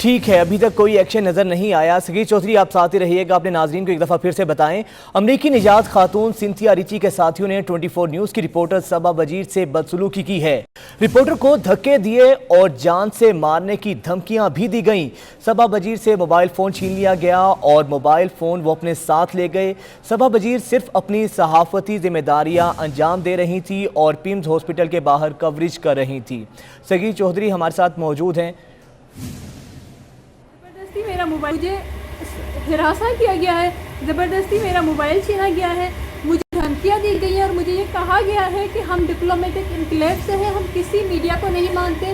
ٹھیک ہے، ابھی تک کوئی ایکشن نظر نہیں آیا۔ سگیر چودھری آپ ساتھ ہی رہیے گا، اپنے ناظرین کو ایک دفعہ پھر سے بتائیں، امریکی نژاد خاتون سنتھیا ریچی کے ساتھیوں نے 24 نیوز کی رپورٹر صبا وزیر سے بدسلوکی کی ہے۔ رپورٹر کو دھکے دیے اور جان سے مارنے کی دھمکیاں بھی دی گئیں۔ صبا وزیر سے موبائل فون چھین لیا گیا اور موبائل فون وہ اپنے ساتھ لے گئے۔ صبا وزیر صرف اپنی صحافتی ذمہ داریاں انجام دے رہی تھی اور پیمز ہاسپٹل کے باہر کوریج کر رہی تھی۔ سگیر چودھری ہمارے ساتھ موجود ہیں۔ زبردستی میرا موبائل مجھے ہراساں کیا گیا ہے، زبردستی میرا موبائل چھینا گیا ہے، مجھے دھمکیاں دی گئی ہیں اور مجھے یہ کہا گیا ہے کہ ہم ڈپلومیٹک انکلیو سے ہیں، ہم کسی میڈیا کو نہیں مانتے،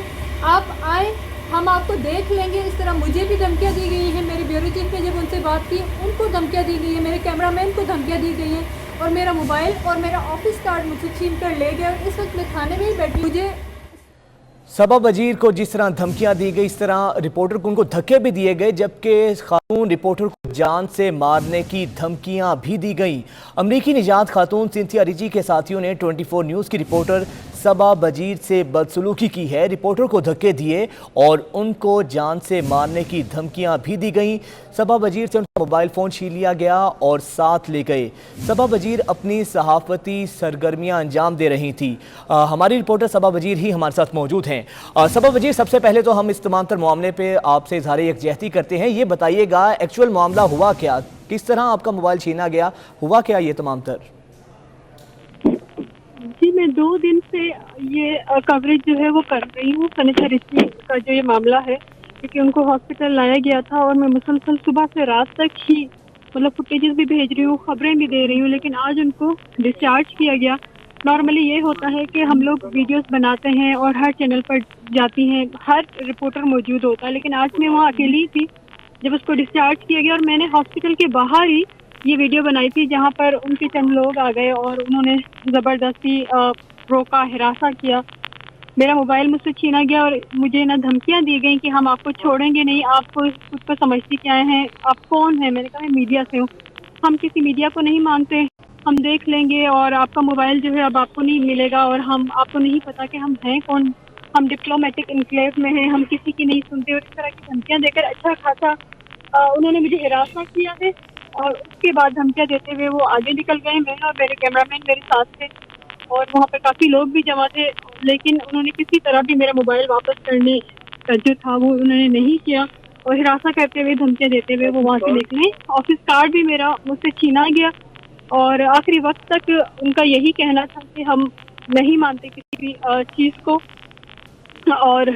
آپ آئیں ہم آپ کو دیکھ لیں گے۔ اس طرح مجھے بھی دھمکیاں دی گئی ہیں، میرے بیورو چیف نے جب ان سے بات کی ان کو دھمکیاں دی گئی ہیں، میرے کیمرہ مین کو دھمکیاں دی گئی ہیں اور میرا موبائل اور میرا آفس کارڈ مجھ سے چھین کر لے گئے اور اس وقت میں کھانے میں ہی بیٹھی۔ مجھے صبا وزیر کو جس طرح دھمکیاں دی گئی، اس طرح رپورٹر کو ان کو دھکے بھی دیے گئے، جبکہ خاتون رپورٹر کو جان سے مارنے کی دھمکیاں بھی دی گئیں۔ امریکی نژاد خاتون سنتھیا ریچی کے ساتھیوں نے 24 نیوز کی رپورٹر صبا وزیر سے بدسلوکی کی ہے، رپورٹر کو دھکے دیے اور ان کو جان سے مارنے کی دھمکیاں بھی دی گئیں۔ صبا وزیر سے ان کا موبائل فون چھین لیا گیا اور ساتھ لے گئے۔ صبا وزیر اپنی صحافتی سرگرمیاں انجام دے رہی تھی۔ ہماری رپورٹر صبا وزیر ہی ہمارے ساتھ موجود ہیں۔ صبا وزیر، سب سے پہلے تو ہم اس تمام تر معاملے پہ آپ سے اظہار یکجہتی کرتے ہیں، یہ بتائیے گا ایکچوئل معاملہ ہوا کیا، کس طرح آپ کا موبائل چھینا گیا، ہوا کیا یہ تمام تر؟ جی میں 2 دن سے یہ کوریج جو ہے وہ کر رہی ہوں، سنتھیا ریچی کا جو یہ معاملہ ہے، کیونکہ ان کو ہاسپٹل لایا گیا تھا اور میں مسلسل صبح سے رات تک ہی فوٹیجز بھی بھیج رہی ہوں، خبریں بھی دے رہی ہوں، لیکن آج ان کو ڈسچارج کیا گیا۔ نارملی یہ ہوتا ہے کہ ہم لوگ ویڈیوز بناتے ہیں اور ہر چینل پر جاتی ہیں، ہر رپورٹر موجود ہوتا ہے، لیکن آج میں وہاں اکیلی تھی جب اس کو ڈسچارج کیا گیا، اور میں نے ہاسپٹل کے باہر ہی یہ ویڈیو بنائی تھی جہاں پر ان کے چند لوگ آ گئے اور انہوں نے زبردستی روکا، ہراساں کیا، میرا موبائل مجھ سے چھینا گیا اور مجھے نہ دھمکیاں دی گئیں کہ ہم آپ کو چھوڑیں گے نہیں، آپ کو خود کو سمجھتی کیا ہیں، آپ کون ہیں؟ میں نے کہا میں میڈیا سے ہوں، ہم کسی میڈیا کو نہیں مانتے، ہم دیکھ لیں گے اور آپ کا موبائل جو ہے اب آپ کو نہیں ملے گا، اور ہم آپ کو نہیں پتا کہ ہم ہیں کون، ہم ڈپلومیٹک انکلیو میں ہیں، ہم کسی کی نہیں سنتے، اور اس طرح کی دھمکیاں دے کر اچھا خاصا انہوں نے مجھے ہراساں کیا ہے۔ اور اس کے بعد دھمکیاں دیتے ہوئے وہ آگے نکل گئے، میں اور میرے کیمرہ مین میرے ساتھ تھے اور وہاں پہ کافی لوگ بھی جمع تھے، لیکن انہوں نے کسی طرح بھی میرا موبائل واپس کرنے کا جو تھا وہ انہوں نے نہیں کیا، اور ہراساں کرتے ہوئے دھمکیاں دیتے ہوئے وہ وہاں سے نکلے۔ آفس کارڈ بھی میرا مجھ سے چھینا گیا اور آخری وقت تک ان کا یہی کہنا تھا کہ ہم نہیں مانتے کسی بھی چیز کو، اور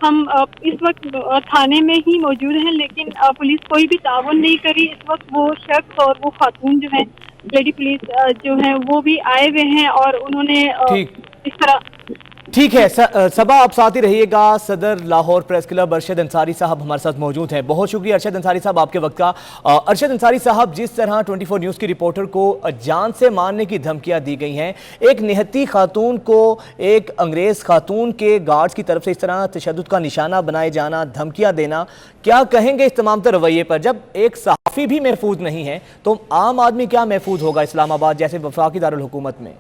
ہم اس وقت تھانے میں ہی موجود ہیں، لیکن پولیس کوئی بھی تعاون نہیں کری۔ اس وقت وہ شخص اور وہ خاتون جو ہے لیڈی پولیس جو ہیں وہ بھی آئے ہوئے ہیں اور انہوں نے اس طرح ٹھیک ہے صبا، آپ ساتھ ہی رہیے گا۔ صدر لاہور پریس کلب ارشد انصاری صاحب ہمارے ساتھ موجود ہیں۔ بہت شکریہ ارشد انصاری صاحب آپ کے وقت کا۔ ارشد انصاری صاحب، جس طرح 24 نیوز کی رپورٹر کو جان سے مارنے کی دھمکیاں دی گئی ہیں، ایک نہتی خاتون کو ایک انگریز خاتون کے گارڈز کی طرف سے اس طرح تشدد کا نشانہ بنائے جانا، دھمکیاں دینا، کیا کہیں گے اس تمام تر رویے پر؟ جب ایک صحافی بھی محفوظ نہیں ہے تو عام آدمی کیا محفوظ ہوگا اسلام آباد جیسے وفاقی دارالحکومت میں؟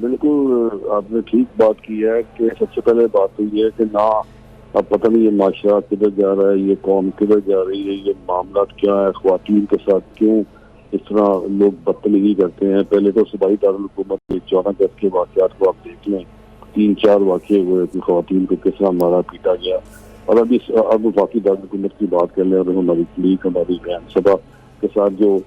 بالکل آپ نے ٹھیک بات کی ہے کہ سب سے پہلے بات تو یہ ہے کہ نہ اب پتہ نہیں یہ معاشرہ کدھر جا رہا ہے، یہ قوم کدھر جا رہی ہے، یہ معاملات کیا ہے، خواتین کے ساتھ کیوں اس طرح لوگ بدتمیزی کرتے ہیں۔ پہلے تو صوبائی دارالحکومت کے 14 اگست کے واقعات کو آپ دیکھ لیں، 3-4 واقعے ہوئے کہ خواتین کو کس طرح مارا پیٹا گیا، اور اب وفاقی دارالحکومت کی بات کر لیں اور ہماری کلیگ ہماری بہن صبا کے ساتھ جو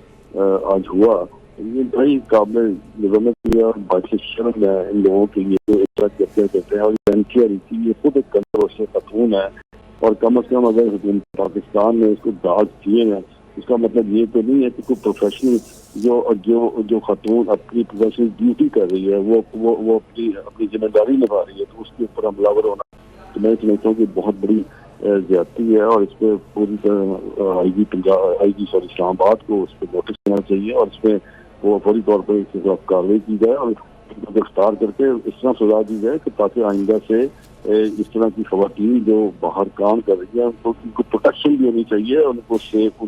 آج ہوا، یہ بڑی قابل مذمت ہے اور باعث شرم ہے ان لوگوں کے لیے جو اس طرح کرتے دیتے ہیں۔ اور سنتھیا ریچی یہ خود ایک کنٹروورشل خاتون ہے، اور کم از کم اگر حکومت پاکستان نے اس کو داغ دیے ہیں، اس کا مطلب یہ تو نہیں ہے کہ کوئی پروفیشنل جو خاتون اپنی پروفیشنل ڈیوٹی کر رہی ہے وہ اپنی ذمہ داری نبھا رہی ہے تو اس کے اوپر حملہ ور ہونا، تو میں سمجھتا ہوں کہ بہت بڑی زیادتی ہے، اور اس پہ پوری طرح آئی جی اسلام آباد کو اس پہ نوٹس دینا چاہیے، اور اس پہ وہ فوری طور پر اس کے خلاف کارروائی کی جائے اور گرفتار کر کے اس طرح سزا دی جائے کہ تاکہ آئندہ سے اس طرح کی خواتین جو باہر کام کر رہی ہیں ان کو پروٹیکشن بھی ہونی چاہیے، ان کو سیف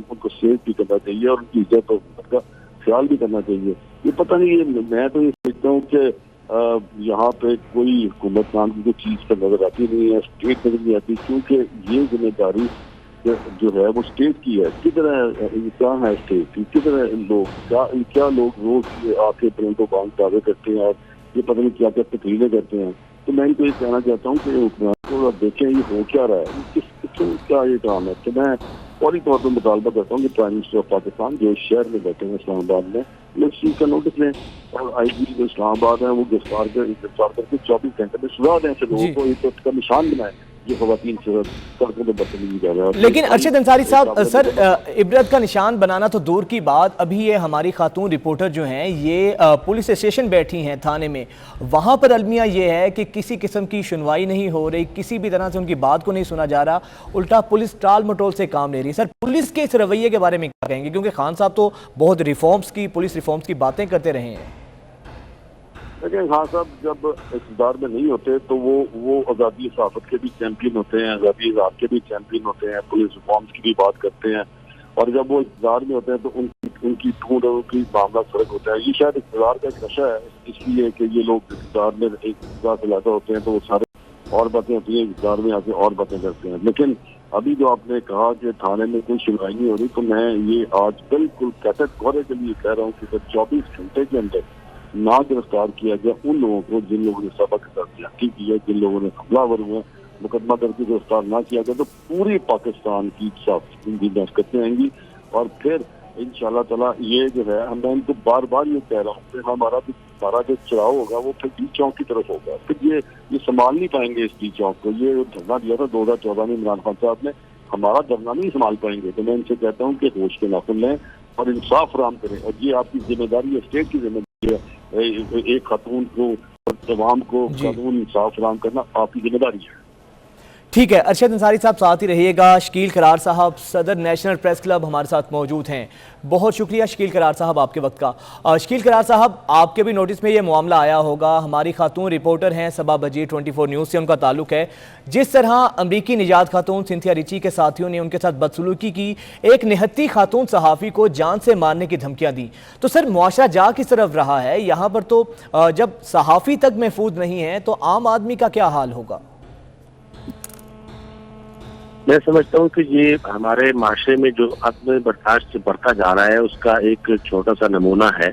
بھی کرنا چاہیے اور ان کی عزت اور کا خیال بھی کرنا چاہیے۔ یہ پتہ نہیں، میں تو یہ سمجھتا ہوں کہ یہاں پہ کوئی حکومت نام کی کوئی چیز پر نظر آتی نہیں ہے، اسٹیٹ نظر نہیں آتی، کیونکہ یہ ذمہ داری جو ہے وہ اسٹیٹ کی ہے. کدھر ہے کیا ہے اسٹیٹ کی، کدھر ہے لوگ، کیا لوگ روز آ کے پرنٹوں بانک دعوے کرتے ہیں اور یہ پتہ نہیں کیا کیا تقریریں کرتے ہیں. تو میں ان کو یہ کہنا چاہتا ہوں کہ حکمران کو دیکھیں یہ ہو کیا رہا ہے، کیا یہ کام ہے. تو میں فوری طور پر مطالبہ کرتا ہوں کہ پرائم منسٹر آف پاکستان جو شہر میں بیٹھے ہیں اسلام آباد میں، اس چیز کا نوٹس لیں اور آئی جی جو اسلام آباد ہیں وہ گرفتار کر کے 24 گھنٹے میں سزا دیں ایسے لوگوں کو، ایک کا نشان بنائیں جو خواتین سے سڑکوں پہ بدتمیزی کر رہا ہے. لیکن ارشد انصاری صاحب، سر عبرت کا نشان بنانا تو دور کی بات، ابھی یہ ہماری خاتون رپورٹر جو ہیں یہ پولیس اسٹیشن بیٹھی ہیں تھانے میں، وہاں پر المیہ یہ ہے کہ کسی قسم کی سنوائی نہیں ہو رہی، کسی بھی طرح سے ان کی بات کو نہیں سنا جا رہا، الٹا پولیس ٹال مٹول سے کام لے رہی ہے. سر پولیس کے اس رویے کے بارے میں کیا کہیں گے، کیونکہ خان صاحب تو بہت ریفارمز کی، پولیس ریفارمز کی باتیں کرتے رہے ہیں. لیکن خان صاحب جب اقتدار میں نہیں ہوتے تو وہ آزادی صحافت کے بھی چیمپئن ہوتے ہیں، آزادی اظہار کے بھی چیمپئن ہوتے ہیں، پولیس ریفارمز کی بھی بات کرتے ہیں، اور جب وہ اقتدار میں ہوتے ہیں تو ان کی ٹھونڈ اور ان کی معاملہ فرق ہوتا ہے. یہ شاید اقتدار کا ایک نشہ ہے، اس لیے کہ یہ لوگ اقتدار میں اقتدار سے لاتا ہوتے ہیں تو وہ سارے اور باتیں ہوتی ہیں، اقتدار میں آ کے اور باتیں کرتے ہیں. لیکن ابھی جو آپ نے کہا کہ تھانے میں کوئی سنوائی نہیں ہو رہی، تو میں یہ آج بالکل کیٹیگوری کے لیے کہہ رہا ہوں کہ 24 گھنٹے کے اندر نہ گرفتار کیا گیا ان لوگوں کو جن لوگوں نے سبق زیادتی کی ہے، جن لوگوں نے حملہ ور ہوئے مقدمہ کر کے گرفتار نہ کیا گیا، تو پوری پاکستان کی دستکتیں آئیں گی. اور پھر انشاءاللہ تعالیٰ یہ جو ہے میں ان کو بار بار یہ کہہ رہا ہوں کہ ہمارا جو چڑھاؤ ہوگا وہ پھر ڈی چوک کی طرف ہوگا. پھر یہ سنبھال نہیں پائیں گے اس ڈی چوک کو. یہ دھرنا دیا تھا 2014 میں عمران خان صاحب نے، ہمارا دھرنا نہیں سنبھال پائیں گے. تو میں ان سے کہتا ہوں کہ ہوش کے ناخن لیں اور انصاف فراہم کریں، اور یہ آپ کی ذمہ داری ہے، اسٹیٹ کی ذمہ داری ہے. ایک خاتون کو اور عوام کو قانون انصاف فراہم کرنا آپ کی ذمہ داری ہے. ٹھیک ہے، ارشد انصاری صاحب ساتھ ہی رہیے گا. شکیل قرار صاحب صدر نیشنل پریس کلب ہمارے ساتھ موجود ہیں. بہت شکریہ شکیل قرار صاحب آپ کے وقت کا. شکیل قرار صاحب، آپ کے بھی نوٹس میں یہ معاملہ آیا ہوگا، ہماری خاتون رپورٹر ہیں صبا بجیر 24 نیوز سے ان کا تعلق ہے. جس طرح امریکی نژاد خاتون سنتھیا ریچی کے ساتھیوں نے ان کے ساتھ بدسلوکی کی، ایک نہتی خاتون صحافی کو جان سے مارنے کی دھمکیاں دی، تو سر معاشرہ جا کس طرف رہا ہے؟ یہاں پر تو جب صحافی تک محفوظ نہیں ہے تو عام آدمی کا کیا حال ہوگا؟ میں سمجھتا ہوں کہ یہ ہمارے معاشرے میں جو عدم برداشت بڑھتا جا رہا ہے اس کا ایک چھوٹا سا نمونہ ہے.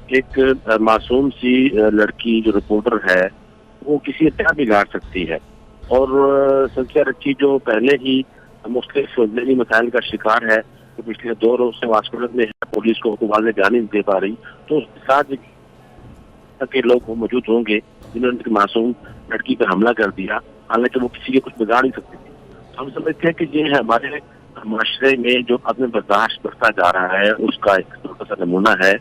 ایک معصوم سی لڑکی جو رپورٹر ہے وہ کسی کیا بگاڑ سکتی ہے، اور سنتھیا ریچی جو پہلے ہی مختلف ذہنی مسائل کا شکار ہے، تو پچھلے 2 روز سے ہاسپٹل میں ہے، پولیس کو واضح بیان نہیں دے پا رہی، تو اس کے ساتھ کہ لوگ موجود ہوں گے جنہوں نے معصوم لڑکی پر حملہ کر دیا، حالانکہ وہ کسی کے کچھ بگاڑ نہیں سکتی تھی. ہم سمجھتے ہیں کہ یہ ہمارے معاشرے میں جو عدم برداشت بڑھتا جا رہا ہے اس کا ایک چھوٹا سا نمونہ ہے،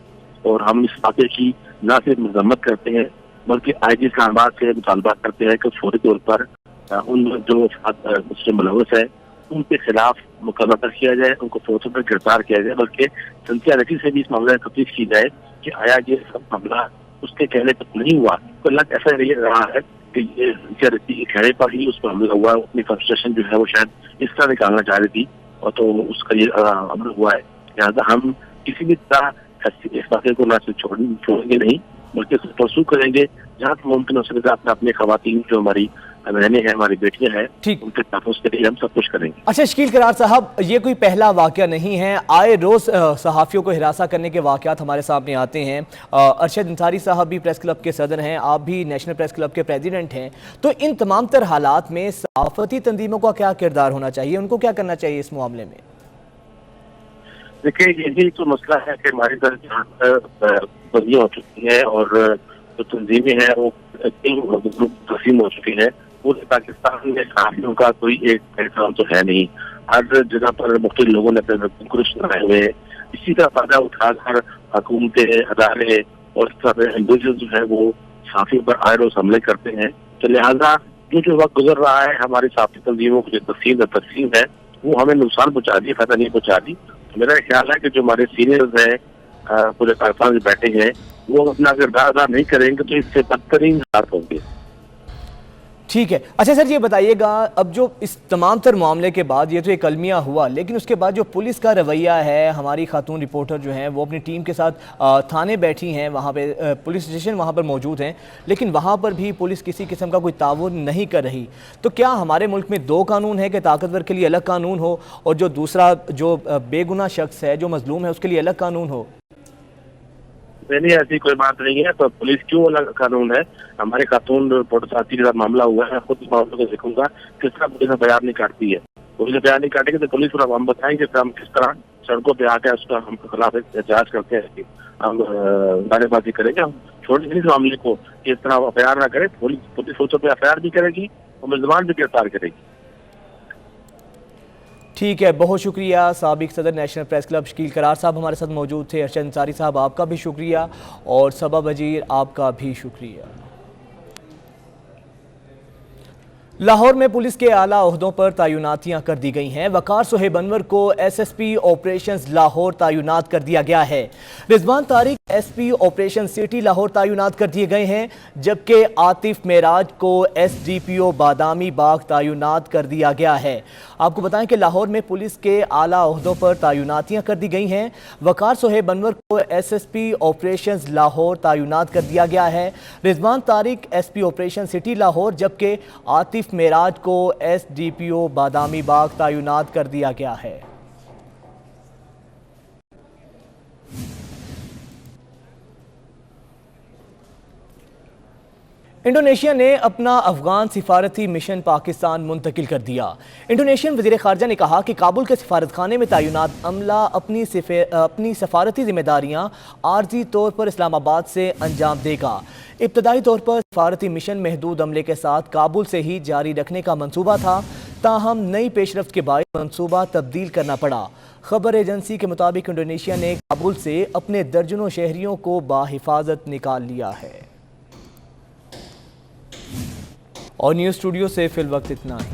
اور ہم اس واقعے کی نہ صرف مذمت کرتے ہیں بلکہ آئی جی اسلام آباد سے مطالبہ کرتے ہیں کہ فوری طور پر ان جو اس سے ملوث ہے ان کے خلاف مقدمہ درج کیا جائے، ان کو فوری طور پر گرفتار کیا جائے، بلکہ سنتھیا ریچی سے بھی اس معاملے میں تفتیش کی جائے کہ آیا یہ سب معاملہ اس کے کہنے تک نہیں ہوا. تو اللہ ایسا رہا ہے کہ یہ سنتھیا ریچی کے کہنے پر ہی اس پر حملہ ہوا. اپنی فرسٹریشن جو ہے وہ شاید اس طرح نکالنا چاہ رہی تھی، اور تو اس کا یہ عمل ہوا ہے. لہٰذا ہم کسی بھی طرح اس واقعے کو نہ صرف چھوڑیں گے نہیں بلکہ اس کو پرسو کریں گے جہاں ممکن ہو سکے اپنے خواتین جو ہماری بہنیں ہیں، ہماری بیٹیاں ہیں، ان کے تحفظ کے لیے ہم سب کچھ کریں گے. اچھا شکیل قرار صاحب، یہ کوئی پہلا واقعہ نہیں ہے، آئے روز صحافیوں کو ہراساں کرنے کے واقعات ہمارے سامنے آتے ہیں. ارشد انصاری صاحب بھی پریس کلب کے صدر ہیں، آپ بھی نیشنل پریس کلب کے پریزیڈنٹ ہیں، تو ان تمام تر حالات میں صحافتی تنظیموں کا کیا کردار ہونا چاہیے؟ ان کو کیا کرنا چاہیے اس معاملے میں؟ دیکھیں، یہی تو مسئلہ ہے کہ ہماری طرف بندیاں ہو چکی ہیں اور جو تنظیمیں ہیں وہ تقسیم ہو چکی ہیں. پورے پاکستان میں صحافیوں کا کوئی ایک پہچان تو ہے نہیں. ہر جگہ پر مختلف لوگوں نے اپنے گروپ بنائے ہوئے ہیں. اسی کا فائدہ اٹھا کر حکومتیں، ادارے اور اس طرح انڈیویجول جو ہے وہ صحافیوں پر آئے روز حملے کرتے ہیں. تو لہٰذا جو وقت گزر رہا ہے ہماری صحافتی تنظیموں کو جو تقسیم ہے وہ ہمیں نقصان پہنچا دی، فائدہ نہیں پہنچا دی. میرا خیال ہے کہ جو ہمارے سینئرز ہیں پورے پاکستان میں بیٹھے ہیں وہ اپنا کردار ادا نہیں کریں گے تو اس سے بدترین حالات ہوں گے. ٹھیک ہے. اچھا سر یہ بتائیے گا اب جو اس تمام تر معاملے کے بعد یہ تو ایک المیہ ہوا لیکن اس کے بعد جو پولیس کا رویہ ہے, ہماری خاتون رپورٹر جو ہیں وہ اپنی ٹیم کے ساتھ تھانے بیٹھی ہیں, وہاں پہ پولیس اسٹیشن وہاں پر موجود ہیں لیکن وہاں پر بھی پولیس کسی قسم کا کوئی تعاون نہیں کر رہی. تو کیا ہمارے ملک میں دو قانون ہے کہ طاقتور کے لیے الگ قانون ہو اور جو دوسرا جو بے گناہ شخص ہے جو مظلوم ہے اس کے لیے الگ قانون ہو؟ نہیں, ایسی کوئی بات نہیں ہے. تو پولیس کیوں الگ قانون ہے؟ ہمارے خاتون رپورٹر ساتھی کے ساتھ معاملہ ہوا ہے, خود معاملے کو دیکھوں گا کس طرح پولیس بیان نہیں کاٹتی ہے. پولیس بیان نہیں کاٹے گی تو پولیس کو ہم بتائیں گے کہ ہم کس طرح سڑکوں پہ آ کے اس کا ہم خلاف احتجاج کرتے ہیں, ہم نعرے بازی کریں گے. ہم چھوٹے نہیں اس معاملے کو کہ اس طرح ایف آئی آر نہ کرے. پولیس سوچوں پہ ایف آئی آر بھی کرے گی اور ملزمان بھی گرفتار کرے گی. ٹھیک ہے, بہت شکریہ. سابق صدر نیشنل پریس کلب شکیل قرار صاحب ہمارے ساتھ موجود تھے. ارشد انصاری صاحب آپ کا بھی شکریہ اور صبا وزیر آپ کا بھی شکریہ. لاہور میں پولیس کے اعلیٰ عہدوں پر تعیناتیاں کر دی گئی ہیں. وقار صہیب انور کو S S P operations Lahore تعینات کر دیا گیا ہے. Rizwan Tariq S P operation city Lahore تعینات کر دیے گئے ہیں جبکہ عاطف معراج کو ایس ڈی پی او بادامی باغ تعینات کر دیا گیا ہے. آپ کو بتائیں کہ لاہور میں پولیس کے اعلیٰ عہدوں پر تعیناتیاں کر دی گئی ہیں. وقار صہیب انور کو S S P operations Lahore تعینات کر دیا گیا ہے. Rizwan Tariq S P operation city Lahore جبکہ عاطف معراج کو ایس ڈی پی او بادامی باغ تعینات کر دیا گیا ہے. انڈونیشیا نے اپنا افغان سفارتی مشن پاکستان منتقل کر دیا. انڈونیشین وزیر خارجہ نے کہا کہ کابل کے سفارت خانے میں تعینات عملہ اپنی سفارتی ذمہ داریاں عارضی طور پر اسلام آباد سے انجام دے گا. ابتدائی طور پر سفارتی مشن محدود عملے کے ساتھ کابل سے ہی جاری رکھنے کا منصوبہ تھا, تاہم نئی پیش رفت کے باعث منصوبہ تبدیل کرنا پڑا. خبر ایجنسی کے مطابق انڈونیشیا نے کابل سے اپنے درجنوں شہریوں کو بحفاظت نکال لیا ہے. اور نیوز اسٹوڈیو سے فی الوقت اتنا ہی.